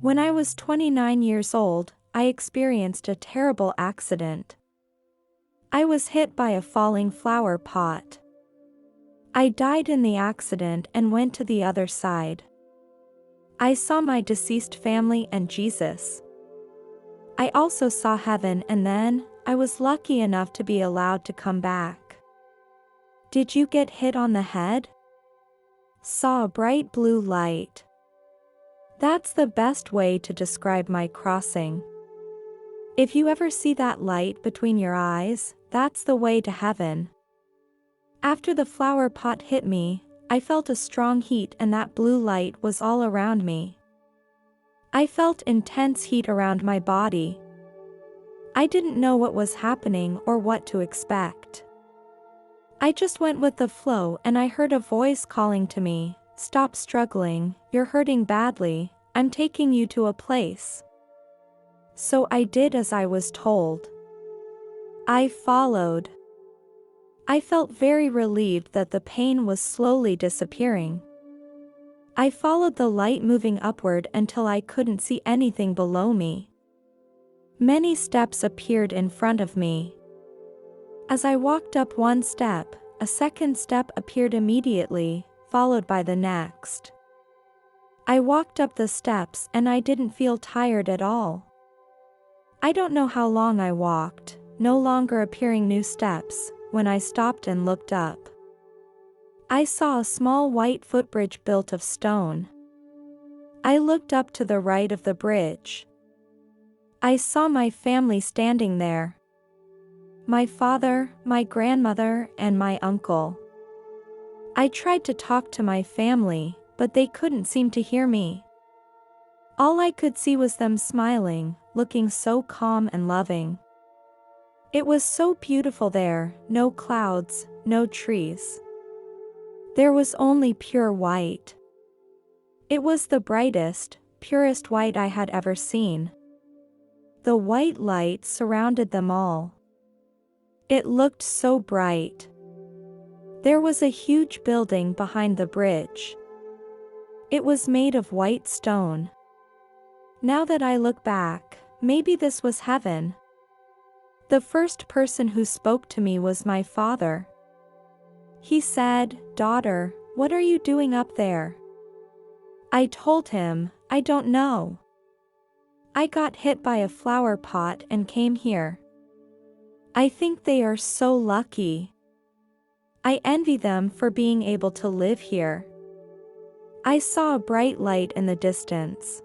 When I was 29 years old, I experienced a terrible accident. I was hit by a falling flower pot. I died in the accident and went to the other side. I saw my deceased family and Jesus. I also saw heaven, and then I was lucky enough to be allowed to come back. Did you get hit on the head? Saw a bright blue light. That's the best way to describe my crossing. If you ever see that light between your eyes, that's the way to heaven. After the flower pot hit me, I felt a strong heat, and that blue light was all around me. I felt intense heat around my body. I didn't know what was happening or what to expect. I just went with the flow, and I heard a voice calling to me, "Stop struggling, you're hurting badly, I'm taking you to a place." So I did as I was told. I followed. I felt very relieved that the pain was slowly disappearing. I followed the light moving upward until I couldn't see anything below me. Many steps appeared in front of me. As I walked up one step, a second step appeared immediately, followed by the next. I walked up the steps and I didn't feel tired at all. I don't know how long I walked, no longer appearing new steps, when I stopped and looked up. I saw a small white footbridge built of stone. I looked up to the right of the bridge. I saw my family standing there. My father, my grandmother, and my uncle. I tried to talk to my family, but they couldn't seem to hear me. All I could see was them smiling, looking so calm and loving. It was so beautiful there, no clouds, no trees. There was only pure white. It was the brightest, purest white I had ever seen. The white light surrounded them all. It looked so bright. There was a huge building behind the bridge. It was made of white stone. Now that I look back, maybe this was heaven. The first person who spoke to me was my father. He said, "Daughter, what are you doing up there?" I told him, "I don't know. I got hit by a flower pot and came here. I think they are so lucky. I envy them for being able to live here." I saw a bright light in the distance.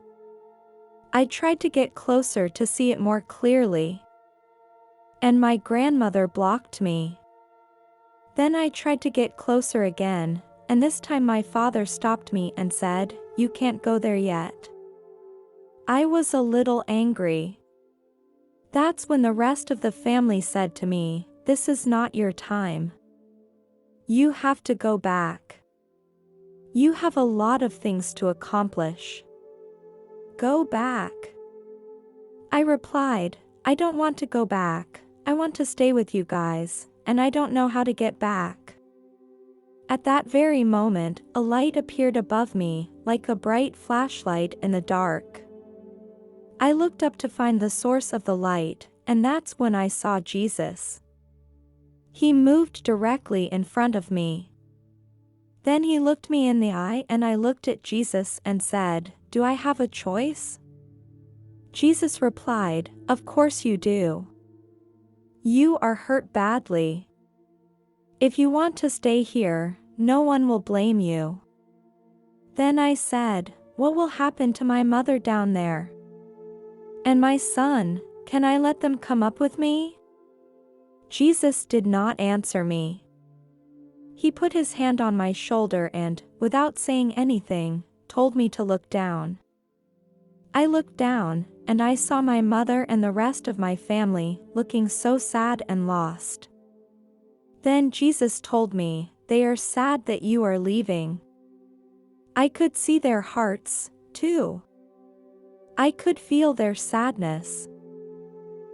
I tried to get closer to see it more clearly. And my grandmother blocked me. Then I tried to get closer again, and this time my father stopped me and said, "You can't go there yet." I was a little angry. That's when the rest of the family said to me, "This is not your time. You have to go back. You have a lot of things to accomplish. Go back." I replied, "I don't want to go back. I want to stay with you guys, and I don't know how to get back." At that very moment, a light appeared above me, like a bright flashlight in the dark. I looked up to find the source of the light, and that's when I saw Jesus. He moved directly in front of me. Then he looked me in the eye, and I looked at Jesus and said, "Do I have a choice?" Jesus replied, "Of course you do. You are hurt badly. If you want to stay here, no one will blame you." Then I said, "What will happen to my mother down there? And my son, can I let them come up with me?" Jesus did not answer me. He put his hand on my shoulder and, without saying anything, told me to look down. I looked down, and I saw my mother and the rest of my family looking so sad and lost. Then Jesus told me, "They are sad that you are leaving." I could see their hearts, too. I could feel their sadness.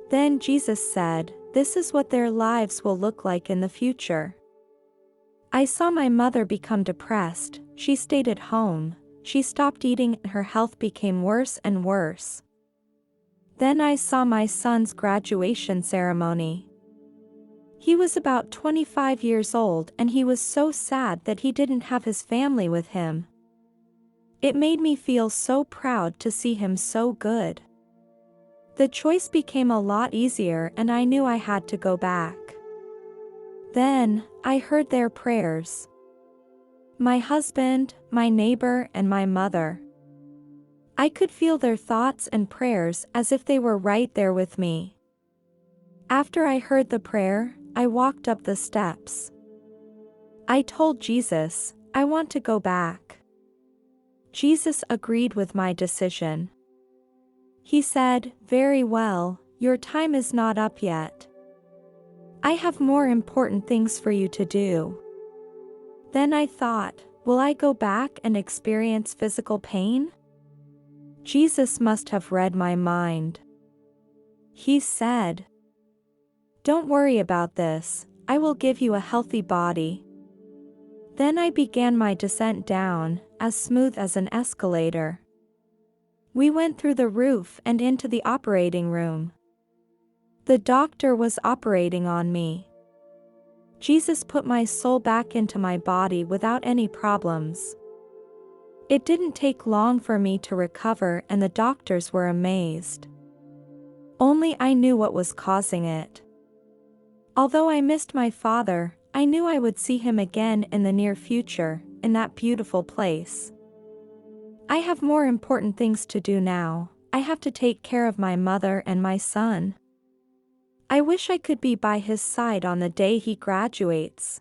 Then Jesus said, "This is what their lives will look like in the future." I saw my mother become depressed. She stayed at home. she stopped eating and her health became worse and worse. Then I saw my son's graduation ceremony. He was about 25 years old and he was so sad that he didn't have his family with him. It made me feel so proud to see him so good. The choice became a lot easier and I knew I had to go back. Then, I heard their prayers. My husband, my neighbor, and my mother. I could feel their thoughts and prayers as if they were right there with me. After I heard the prayer, I walked up the steps. I told Jesus, I want to go back. Jesus agreed with my decision. He said, "Very well, your time is not up yet. I have more important things for you to do." Then I thought, will I go back and experience physical pain? Jesus must have read my mind. He said, "Don't worry about this, I will give you a healthy body." Then I began my descent down, as smooth as an escalator. We went through the roof and into the operating room. The doctor was operating on me. Jesus put my soul back into my body without any problems. It didn't take long for me to recover and the doctors were amazed. Only I knew what was causing it. Although I missed my father, I knew I would see him again in the near future, in that beautiful place. I have more important things to do now. I have to take care of my mother and my son. I wish I could be by his side on the day he graduates.